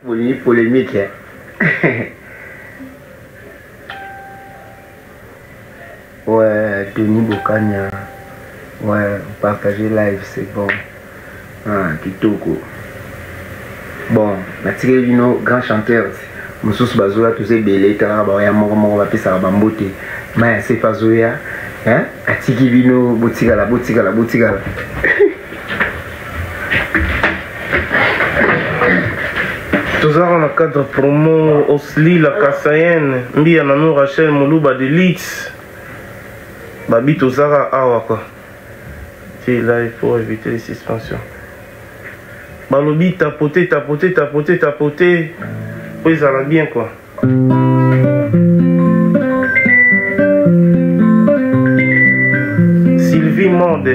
Une polémique. Ouais, Denis Bokanya. Ouais, partager live, c'est bon. Ah, Kitoko. Bon, Mathieu Vino, grand chanteur. Moussous Bazoya, tous ces bélés, Karabaria, Moro, va pisser à Bambote. Mais c'est pas Zoya. Hein? Atiki Vino, Boutigala. Tous dans le cadre promo Osli la Kassayenne, Mbia Nanou Rachel Moulouba de Lix. Babi Tozara Awa quoi. Là, il faut éviter les suspensions. Balobi tapoter. Puis ça va bien quoi. Sylvie Monde.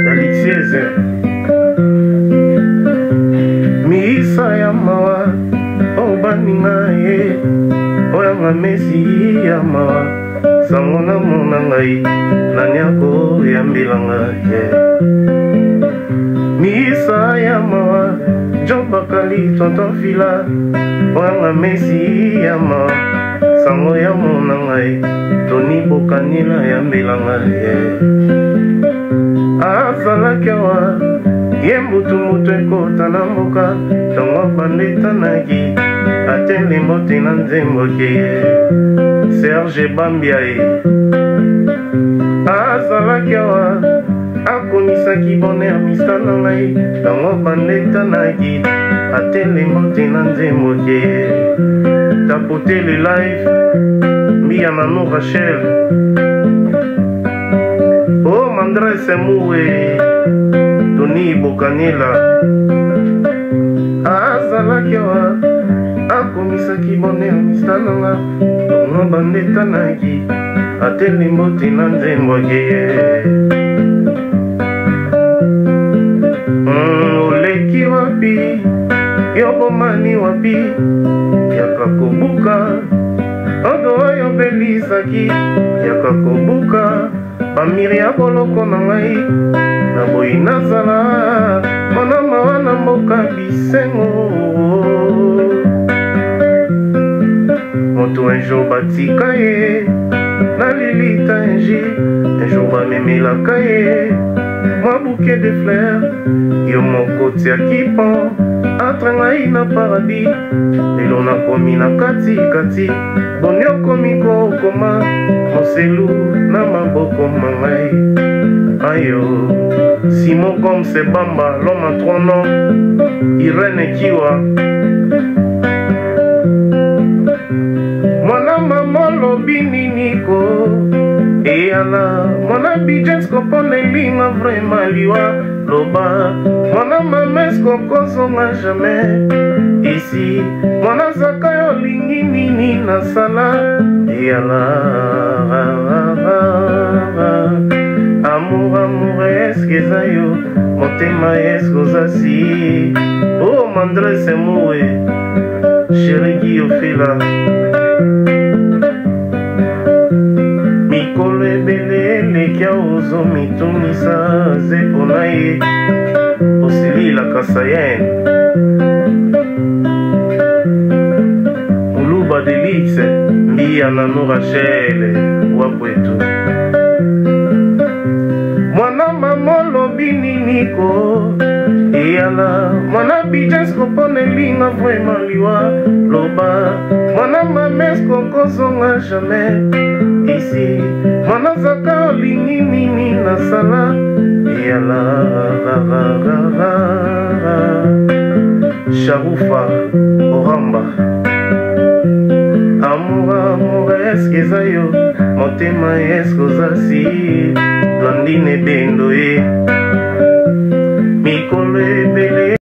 Alixieuse. Misa Yamawa. Obaninga ye. Oyanga Messi Yamawa. Sangona monangai. Nanyako yambilanga ye. Misa Yamawa. Jobakali tonton fila. Oyanga Messi Yamawa. Sango ya monangai. Toni bokanila yambilanga ye. Azalaki awa. Yembutu mutu ekota na mboka. Tongo bandeta nagi. Ateli mbote na nzembo ke Serge Bambia ye. Azalaki awa. Akonisaki bonheur misala ngai. Tongo bandeta nagi. Ateli mbote na nzembo ke tapoter le live. Mbia Nanou Rachel. Oh Mandresse Moué. Tony Bokanila. Azalaki awa. Akomisaki bonheur misala nga. Tongo bandeta nagi. Ateli mbote na nzembo ke oleki wapi. Yobomani wapi. Yaka kobuka. Odo oyo belisaki. Yaka kobuka. Bamiri ya boloko na ngai. Na boyi nazala. Mona mawa na mboka bisengo. Moto un jour batika ye. Na lilita un jour bamemelaka ye. Moi bouquet de fleurs. Yo moko tia kipon. Entre ngai na paradis. Lelo nakomi na kati. Boni okomi kokoma. Moselu na maboko mangai. Ayo. Simon comme c'est Bamba. L'homme à 3 noms. Irene Kiwa. Mwana mama lobi niniko. Eyala. Mwana bijensko pone linga vraiment liwa. Loba. Mwana mamesko kozonga jamais. Ici. Mwana zaka yo lingi nini na sala. Eyala. Amour eske zayo. Motema esko zasi. Oh Mandresse Moué. Chéri Guillaume. Mikolo ebele elekia ozo mitumisa zepo na ye. Osili la Kassayenne. Moulouba de Lix. Mbia Nanou Rachel. Wapwetu. Mwana mama lobi niniko. Eyala. Mwana bijensko pone linga vraiment liwa. Loba. Mwana mamesko kozonga jamais. Ici. Mwana zaka olingi nini na sala. Eyala. Sharufa Oramba. Amour eske zayo. Motema esko zasi. Blandine Bendo ye. Mikolo ebele.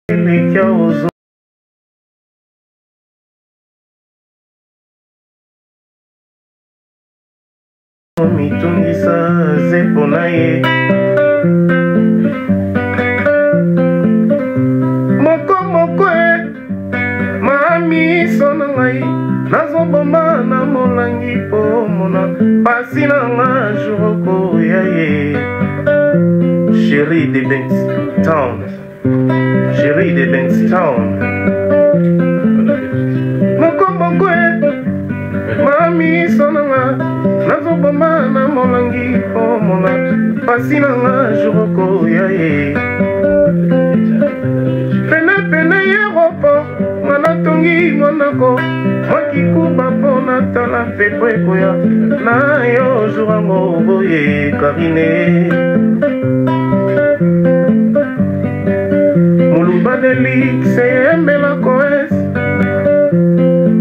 Elekia ozo. Mitungisa zepo na ye. Moko mami sona ngai. Nazoboma na molangi po mona pasi nanga jour yaye. Chérie de Bankstown, chérie de Bankstown. Mokombo mami sonanga nazoboma na molangi po mona pasi nanga jour yaye. Pene Europa manatongi monako makikuba pona tala pepo ekoya na yo jurango boye Karine. Muluba delix embela koes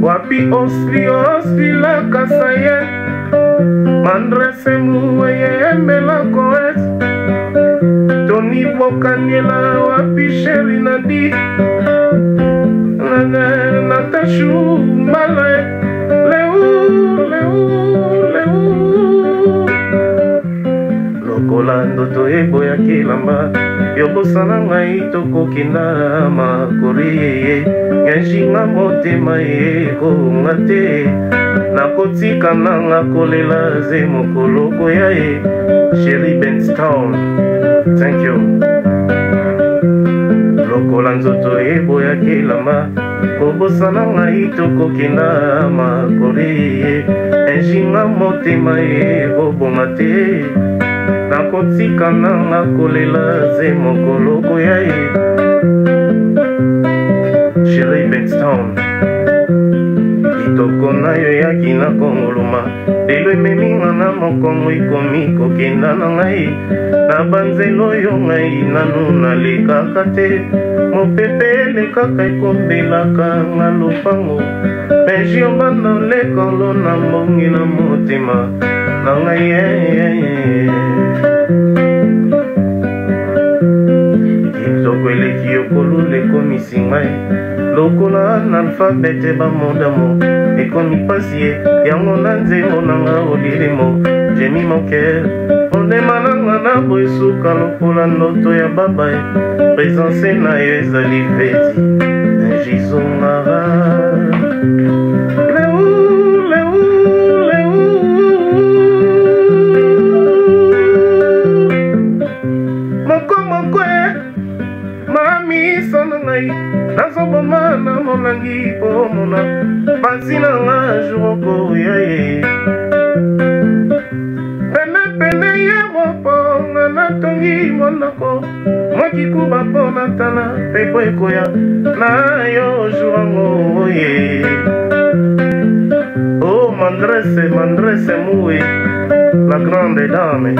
wapi osli la kasaye mandrese muweye embela koes Tony Bokaniela wapi sheri nadi Natashu Malay Leu Lokolando to ebo ya kilamba Yobosana ngai tokokinda makori Ngenjinga motema eko ngate Nakotika nanga kolela ze mokoloko ya e Chérie Bankstown. Thank you. Lokola nzoto eboya kelama kobosana ngai tokokinda makori Enjinga motema ebobonga te nakotika nanga kolela ze mokoloko ya ye Chérie Bankstown. Kitoko na yo yaki na kongoloma lelo ememinga na mokongo ikomi kokenda na ngai na banzelo yo ngai nanu nalekaka te mopepe elekaka ekombelaka nga lopango penji obanda lekolo na mbongi na motema na ngai kitoko eleki yokolula ekomisi ngai lokola na alfabete bamodamo ekomi pasi ye yango na nzembo nanga olilemo jemi moker ondema nanga na boesuka lokola ndoto ya baba presence na yo ezali veti njizongara mami sana ngai nazoboma na molangi po mona pasi nanga jour ya ye pene Europa nga natongi monako makikuba po natala pepo ekoya na yo jour ye oh mandresse moué la grande dame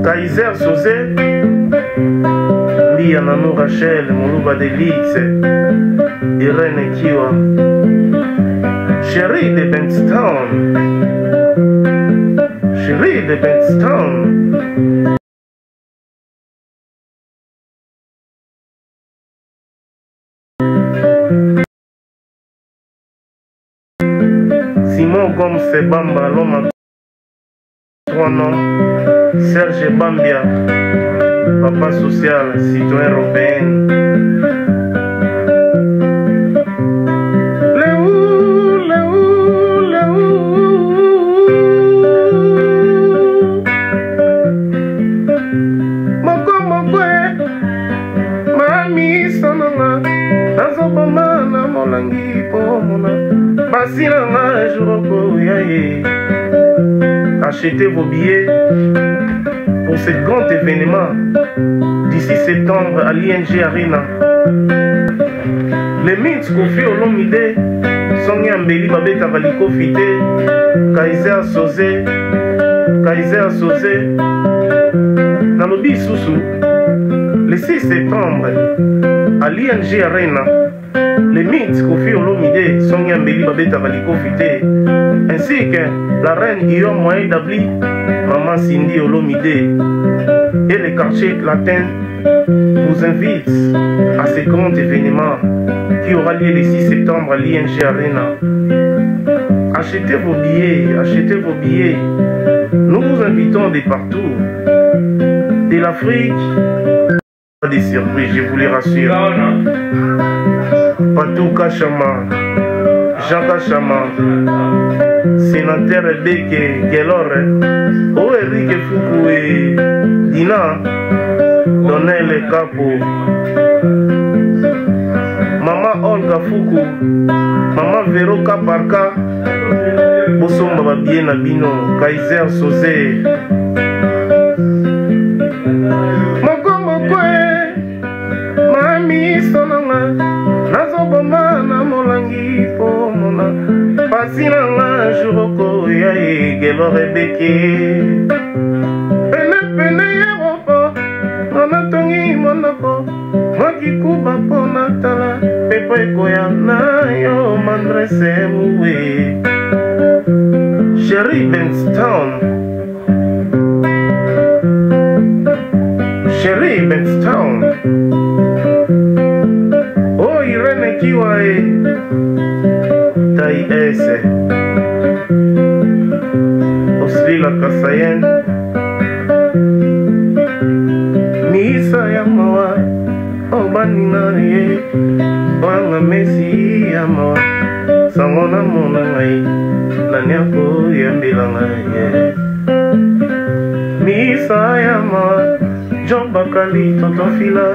Kaiser Sosé Lia Nanou Rachel, Muluba Delix, Irene Kiwa, Chérie de Bankstown, chérie de Bankstown. Simon Gomes Sebamba, l'homme à 3 noms, Serge Bambia. Papa social, citoyen européen. Mami sonanga nazoboma na molangi po mona pasi nanga jour ya ye. Achetez vos billets pour ce grand événement d'ici septembre à l'ING Arena. Les Mints Kofi Olomide, Sonia Mbeli Babeta Valiko Fite, Kaiser Sosé, Nalobi Soussou. Le 6 septembre à l'ING Arena, les Mints Kofi Olomide, Sonia Mbeli Babeta Valiko Fite, ainsi que la reine Guillaume Moïse Dabli, Maman Cindy Olomide et les quartiers latins vous invitent à ce grand événement qui aura lieu le 6 septembre à l'ING Arena. Achetez vos billets. Nous vous invitons de partout, de l'Afrique, des surprises, je vous les rassure. Patou Kachama, Jean Kachama. sénateur Ebeke Gelore, O Eric Fuku et Dina, Donnel Capo, Maman Olga Fuku, Maman Vero Kaparka, Bosomba Babie Nabino, Kaiser Sosé, Moko Mokwe, Mami Sonanga, Nazoboma na molangi po mona, Pasi nanga juroko ya Gelore Beke, Pene Pene Yeropo, Manatongi Monoko, Makikuba po natala, Pepo ekoya na yo mandrese muwe. Sherry Benstown, Sherry Benstown, Oh Irene Kiwae, Tai Ese, Osvila Kasayen, Misa Yamawa, Obanina ye, Wanga Messi Yamawa, Sangona Mona Ngai. Nanyako yambilanga ye Misa yama John Bakali Tonton Fila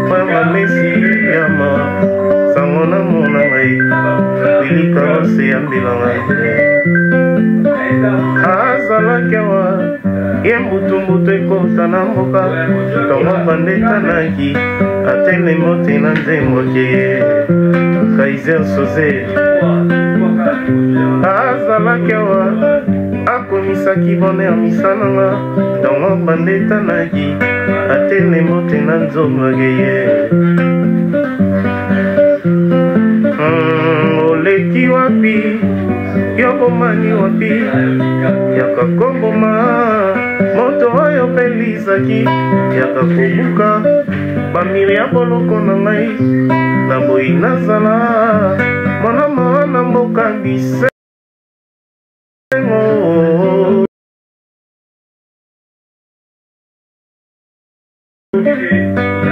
Mama Messi yama Sangona mona ngai Willy Karose yambilanga ye Azala kewa Yembutumbutu ekota na mboka Tongo bandeta naki Atene mote na nzemboke Kaiser Sosé Azalaki awa akomisaki bonheur misananga Tongo bandeta naki atene mbote na nzomage ye Oleki wapi yobomani wapi yaka koboma moto oyo pelizaki yaka kobuka bamili ya boloko na ngai na boyi nazala mwana mwana mboka bisengo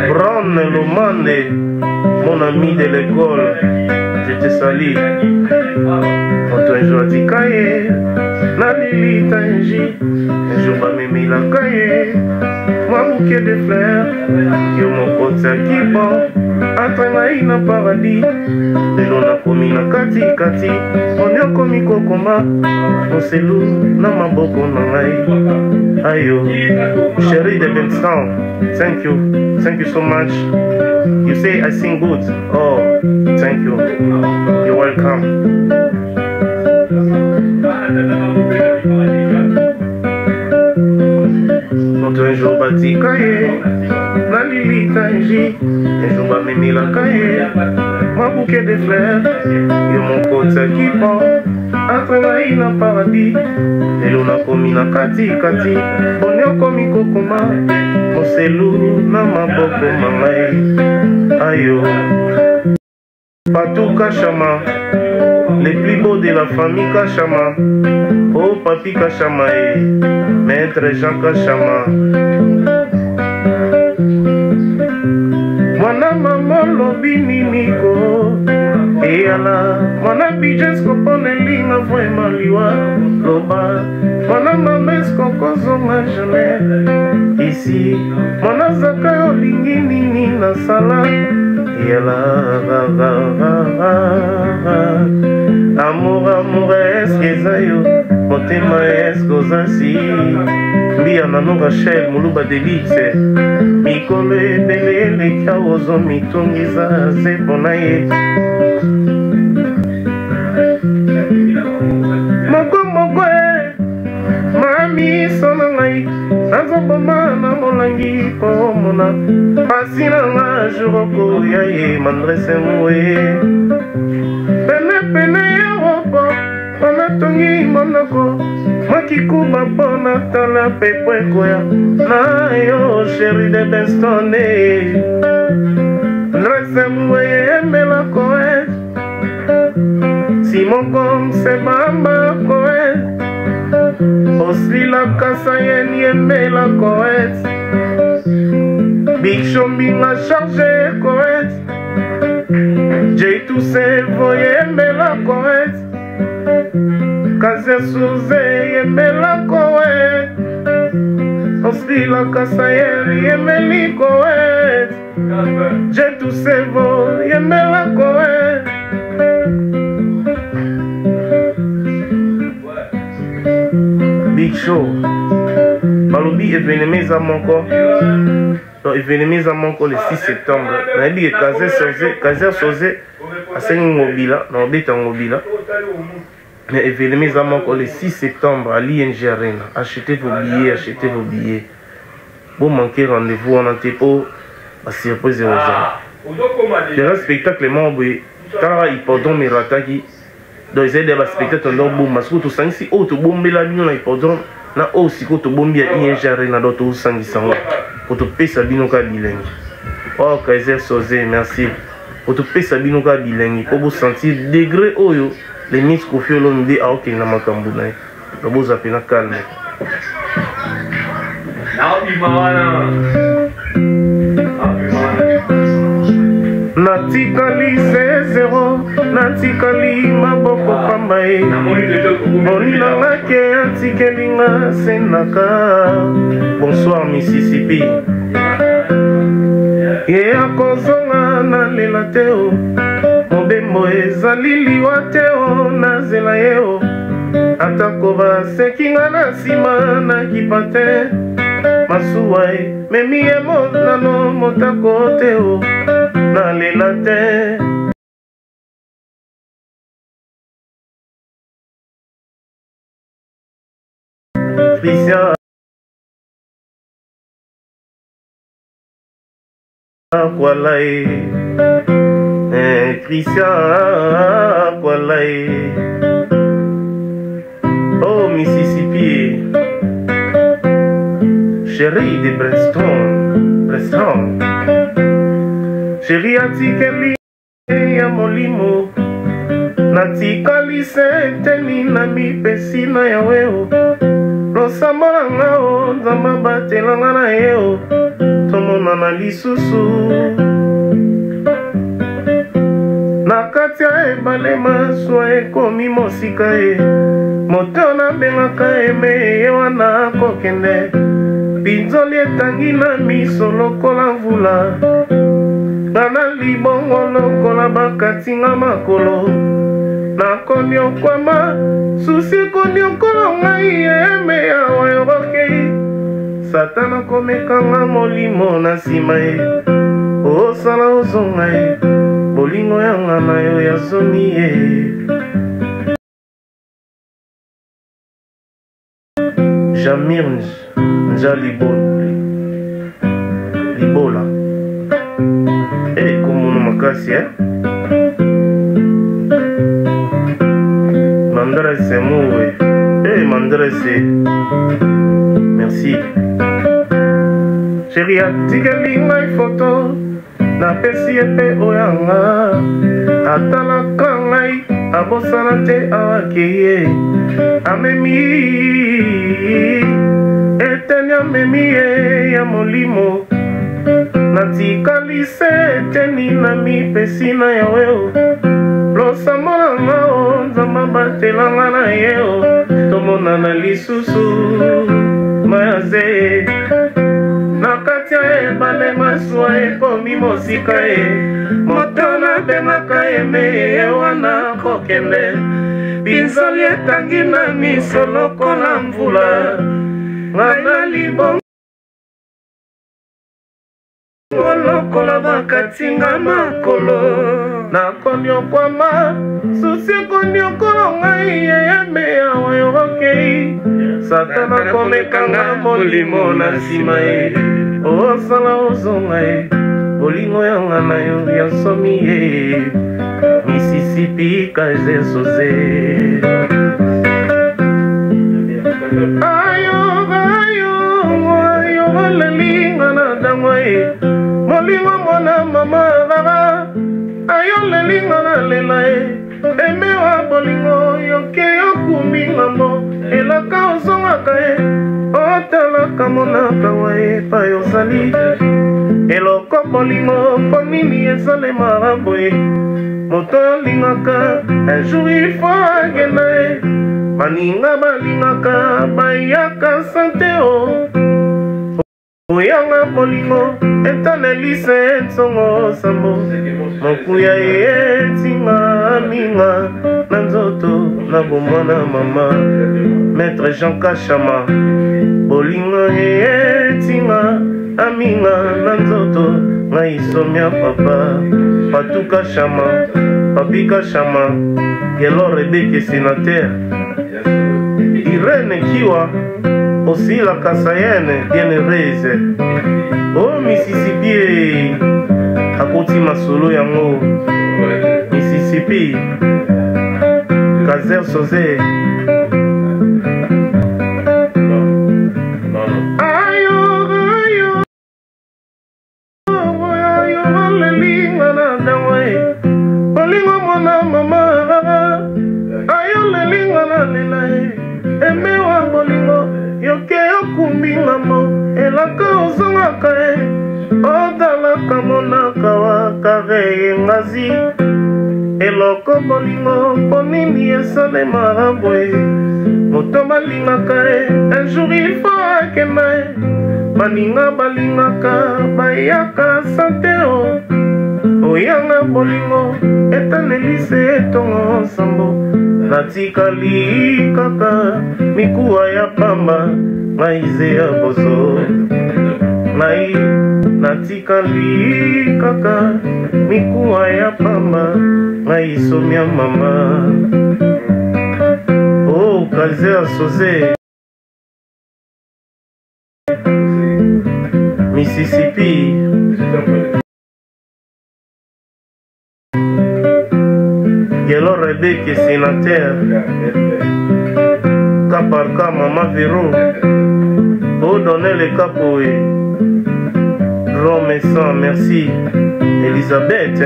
Ron Lomane, mon ami de l'école, je te salue. Un jour dit cahier, Nalili Tanji, un jour va m'aimer la cahier, moi bouquet de fleurs, yo mon côté qui bon, entraîne na paradis, et l'on a commis la kati kati, on a commis kokoma, on s'est loup, na ma boko na ngai, ayo, chérie de Benstown, thank you so much. You say I sing good, oh, thank you, you're welcome. Quand un jour bâti cahier, la Lili Tanji, un jour va m'aimer la cahier, moi bouquet de fleurs, et mon côté qui prend, entre la ina paradis, et l'on a commis la kati kati, on a commis kokoma, on s'est loup, na ma boko mamai, ayo, Patou Kachama. Les plus beaux de la famille Kachama, oh papi Kachama et maître Jean Kachama. Mwana maman lobi niniko, et ala mwana bijesko poneli na vraiment liwa loba. Mwana mamesko kozonga jamais ici, mwana zaka olingi nini na sala. Amour, est-ce que zayo, motema est-ce que zasi, Bia nano Rachel, Moulouba Delitse, Mikolo ebele leka ozo mitungiza zeponaye. Mami sonangai, nazoboma na molangi po mona, pasi nanga juroko yaye mandrese mwe. Pene pene Europa, panatongi monoko, makikuba po natala pepo ekoya, na yo chérie de Benstown. Ndrese mwe emela koe, si mon gong se bamba koe. Osvila Kasayen yemela koet, Big Shombi m'a chargé koet, Jay Toussaint voyemela koet, Kaze Suze yemela kowe Osrila Kasayeri yemeli kowe Jetu Sevo yemela kowe Big Show Balobi événement à Monko. Donc événement à Monko le 6 septembre. Nabi Kazer Sosé à Saint-Mobila, dans Beta Mobila. Mais événement à Monko le 6 septembre à l'ING Arena. Achetez vos billets, Bon manquer rendez-vous en antépo, à surprise aux gens. Le spectacle membre, Tara Hippodrome et Rataki. Donc ils aident à spectacle dans bon masque tout ça ici autre bombe la bino na Hippodrome. Na aussi ko to bombi ya ING Arena do to sangisanga ko to pesa bino ka bilengi. Oh Kaiser Sosé, merci. Ko to pesa bino ka bilengi ko bo sentir degré oyo les miss ko fiolo ndé a ok na makambu na. Do bo za pena calme. Na bi mawana. Natikali zero, natikali maboko pambae. Bonina ngake antikelinga senaka. Bonsoir Mississippi. Ye akozonga na lela teo. Mobembo ezali liwa teo na zela yeo. Atakoba sekinga na sima na kipate. Masuwai memi emo nano motako teo. Na lela te Christian Kwalae Christian Kwalae Oh Mississippi Chérie de Preston Chérie atikeli ya molimo Natikali seteni na mipesi na ya weo Losambala ngao Nzamba batelanga na yeo Tomona na lisusu Nakati ya ebale maswa ekomi mosika e Moto na bengaka eme yewana kokende Binzoli etangi na miso lokola mvula Nana libongo lokola bakatinga makolo Nakomi okwama Susi komi okolo ngai eme ya wayoroke Satana komekanga molimo na sima e Osala ozonga e Bolingo yanga na yo ya zoni e Jamir Nja Libola Komono makasi Mandrase moué Mandrase Merci Chérie atikeli ngai photo Na pesi epe oyanga Atalaka ngai Abosana te awakeye Amemi Eteni amemi ya molimo Natikali seteni na mipesi na ya weo Losambola ngao Nzamba batelanga na yeo Tomona na lisusu Mayaze Nakati ya ebale maswa ekomi mosika e Moto na bengaka eme wana kokende Binzoli etangi na miso lokola mvula Ngana libongo Lokola bakatinga makolo Nakomi okwama Susi komi okolo ngai eme ya wayoroke Satana komekanga molimo na sima e Osala ozonga e Bolingo yanga na yo ya somi e Mississippi Kaiser Sosé Ayo lelinga na dangwa e Molingo mwana mama baba Ayo lelinga na lela e Emewa bolingo yoke yokumi ngambo Elaka ozongaka e Otalaka monaka wa e pa yozali eloko bolingo mpo nini ezalemaka boye moto alingaka un jour il faut agenda ye baninga balingaka bayaka sante o oyanga bolingo etanelise ntongo sambo mokuya etinga minga na nzoto na bomwana mama maître Jean Kachama bolingo etinga aminga na nzoto ngai somia papa patuka chama papika chama gelo rebeke sénateur Irene Kiwa aussi la Kasayenne bien heureuse oh Mississippi akoti masolo yango Mississippi Kazer Soze bolingo mwana mama ayo lelinga na lela emewa bolingo yoke yokumbi ngamo elaka ozongaka odalaka monaka wakare ngazi eloko bolingo mpo nini esalemaka boye moto balingaka un jour il faut akenda baninga balingaka bayaka sante o oyanga bolingo etanelise etongo nsambo natikali kaka mikuwa ya pamba ngaize ya bozo nai natikali kaka mikuwa ya pamba ngaisomia mama oh kaze asoze Mississippi Yellow Rebecca sénateur cas par cas maman Véro pour donner le capot Rome sans merci Elisabeth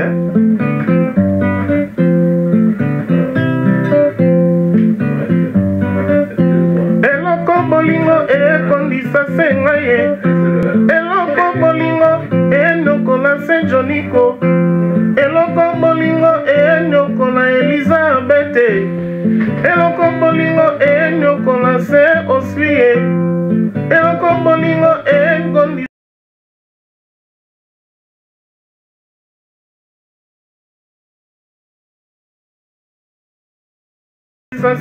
eloko bolingo ekondisa senga ye eloko bolingo enokola se Joniko eloko bolingo enyokola Elizabeth eloko bolingo enyokola se Oswie eloko bolingo engondi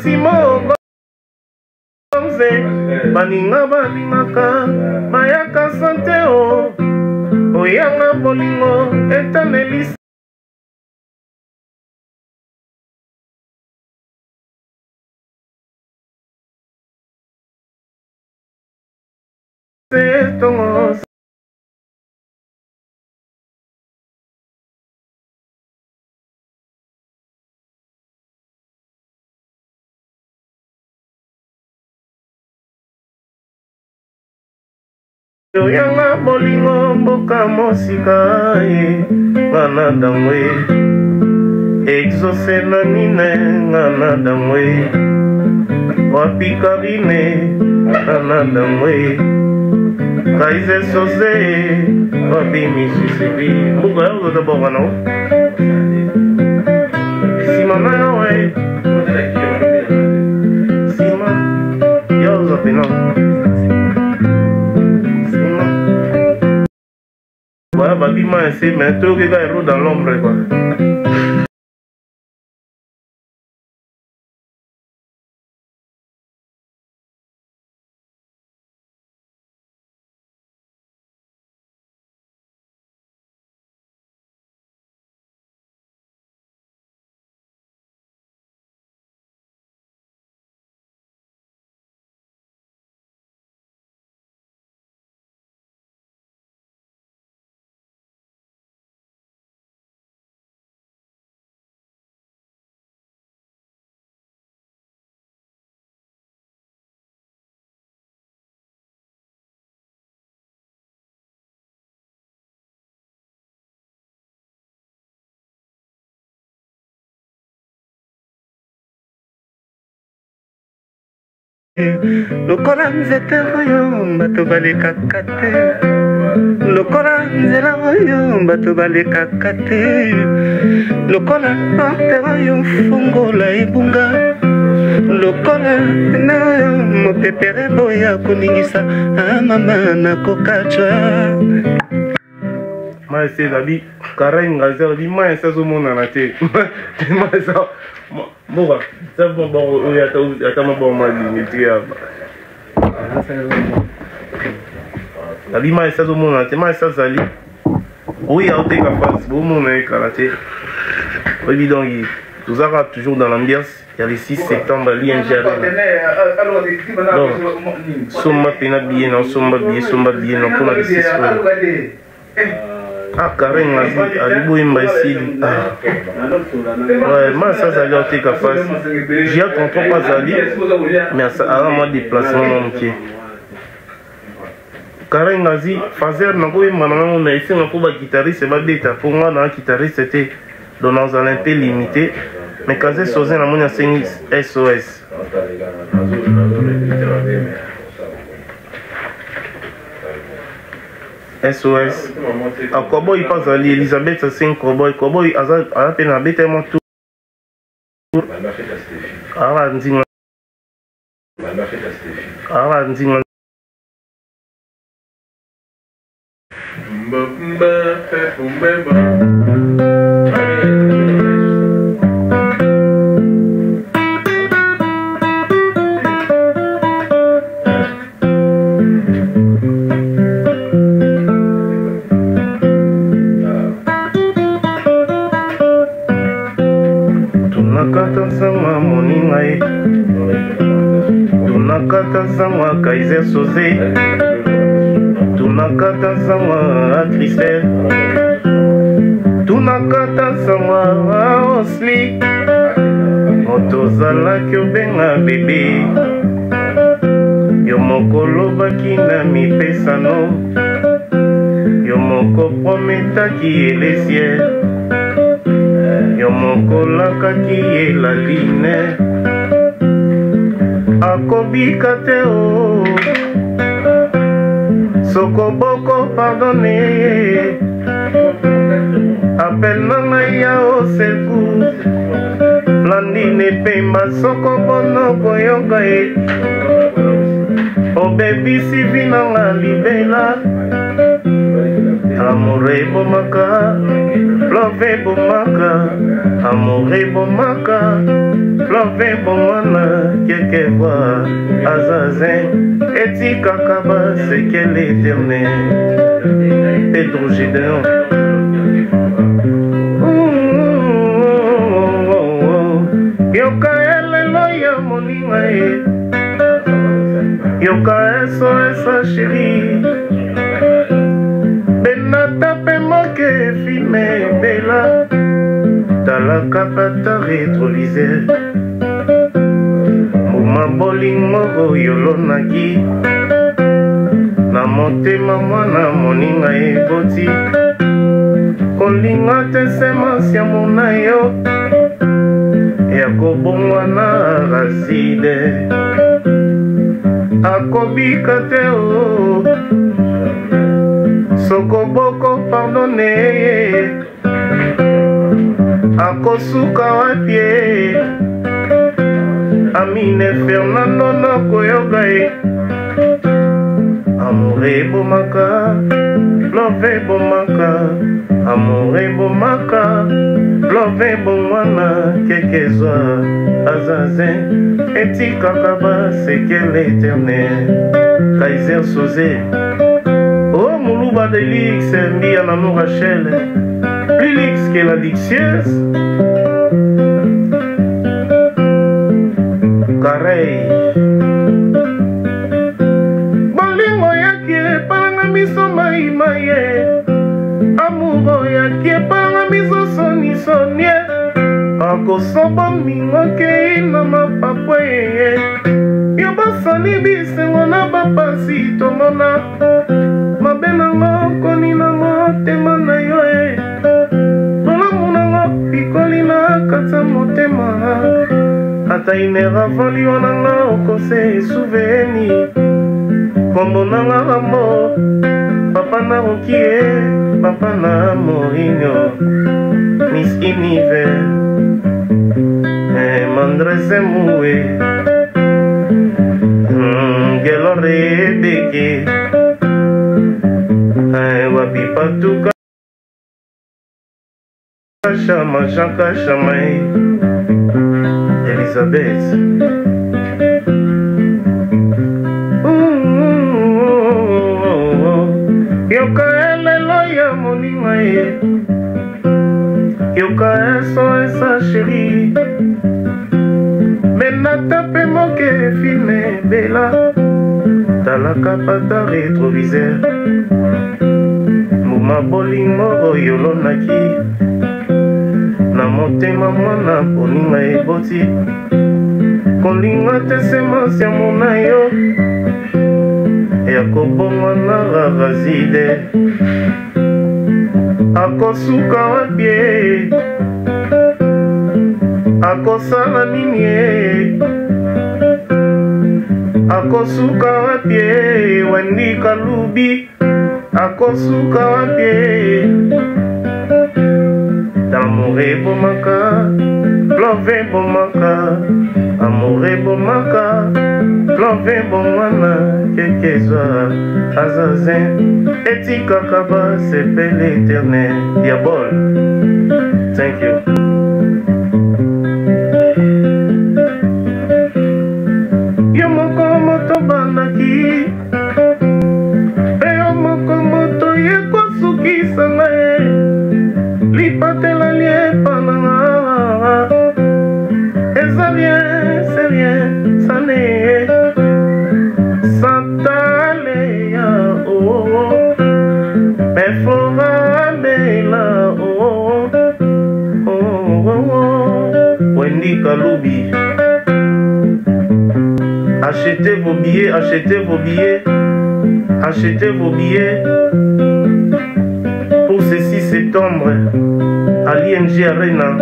Simo Gonze baninga balingaka bayaka sante o oyanga bolingo etanelise tongo oyanga bolingo mboka mosika ye ngana dangwe exaucé na nine ngana dangwe wapi Karine ngana dangwe Kaize Soze wapi Mississippi mbuga yangu tabonga nao sima na yawe sima yaoza pena voilà, babima essaie, mais tout le gars est dans l'ombre quoi. lokola nzete oyo bato balekaka te lokola nzela oyo bato balekaka te lokola porte oyo fungola ebunga lokola na oyo mopepere boya koningisa mama nakokatwa maese ezali karenga ezali maese azomonana te maese boka oyo ata mabao malimi te ali maese azomona te maese azali oyo aoteka fasi bomona ekala te oyebi donc tozaka toujours dans l'ambiance il y a le 6 septembre l'ING donc somba pena bien non somba bien non pour la 6 ah Karen ali boyemba esili ouais moi ça azali aoteka fasi j'ai comprends pas azali mais avant moi déplacement moke Karen Ngazi fazer na koyemba na nango na esenga mpo baguitariste babeta mpo nga na guitariste te donc nazala un peu limité mais kaze soze na moni asengi SOS SOS akoboy mpo azali Elisabeth asengi koboy aza mpe na beta mo tour awa ndinga tunakata sama moninga ye tunakata sama Kaiser Soze tunakata sama Christelle tunakata sama Osli motozalaki obenga bebe yo moko olobaki na mipesano yo moko prometaki elesiel yo moko olakaki elaline akobika te o soko boko pardonne appel na ngai ya oseku landine pemba soko bono koyoka ye obebisi vinanga libela amour ebomaka love ebomaka amour ebomaka love ebomwana quelquefois azazin etikaka baseke l'éternel Pedro Gédéon yoka elelo ya moninga ye yoka SOS chéri benata pe moke filme bela talaka pata rétroviseur mbuma bolingo oyolonaki na motema mwana moninga eboti kolinga te semence ya mona yo ya kobongwana raside akobika te o sokoboko pardonne akosuka wapie Amine Fernando nakoyoka ye amour ebomaka love ebomaka amour ebomaka love ebomwana kekezwa azazin etikaka baseke l'éternel Kaiser Soze oh muluba de lix mbia na nous Rachel plus lix que la lixieuse Carey bolingo yaki epalanga miso maimaye amour yaki epalanga miso sonisonie akosoba mingo kei na mapapwa yeye yo basani bisengo na bapasi tomona mabe nango koni nango tema na yo bolamu nango pikoli na kata motema ata inera vali wananga okose souveni kombo nanga rambo papa na Rokie, papa na Mourinho, Miss Univers, Mandrese Moué, Gelo Rebeke, Wabi Patuka, Chama, Janka Chamay, Elisabeth. Yoka elelo ya moninga ye, yoka eso esa chérie, menata pe moke filme bela, talaka pata rétroviseur, muma bolingo oyolonaki, na motema mwana poninga eboti, kolinga te semence ya mona yo, yakobongwa na razide, akosuka wapie, akosala nini ye, akosuka wapie, Wendy Kalubi, akosuka wapie, tamore bomaka, plove bomaka, amore bomaka, plove bomwana, kekezwa, azazin, etika kaba, sepe l'éternel, diabole. Thank you. Yomoko moto banaki, yomoko moto yekosuki sangaye, lipatela liepananga, eza bien, c'est bien, ça n'est, Santale ya oh, mais fora bela oh, oh, oh, oh. Wendy Kalubi. Achetez vos billets, achetez vos billets, achetez vos billets pour ce 6 septembre à l'ING Arena.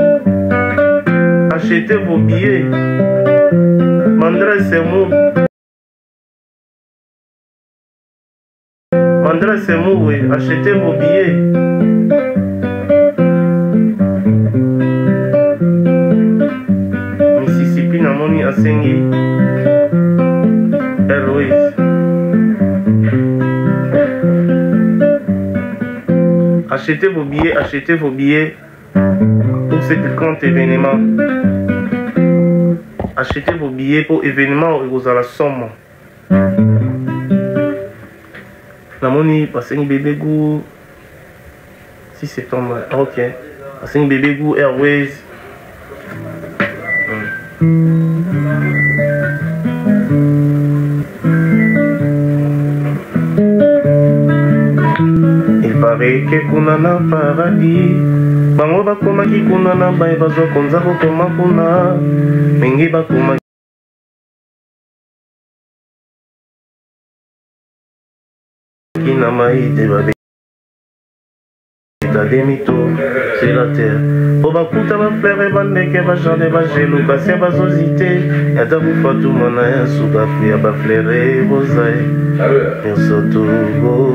Achetez vos billets. Mandra Semou. Mandra Semou, oui. Achetez vos billets. Mississippi Namoni Asengi. Airways. Achetez vos billets pour ce grand événement. Achetez vos billets pour événement aux à la somme. Namoni Passengi Bébé Gou 6 septembre. Ok. Passengi Bébé Gou Airways. Il paraît que kunana paradis. Bango bakomaki kuna na baye bazokonza kokoma kuna mingi bakomaki na maïde babe demito c'est la terre po bakuta baflere bandeke bajande bajeluka se bazozite yata bufatu mwana ya suka ya baflere bozae nyonso tugo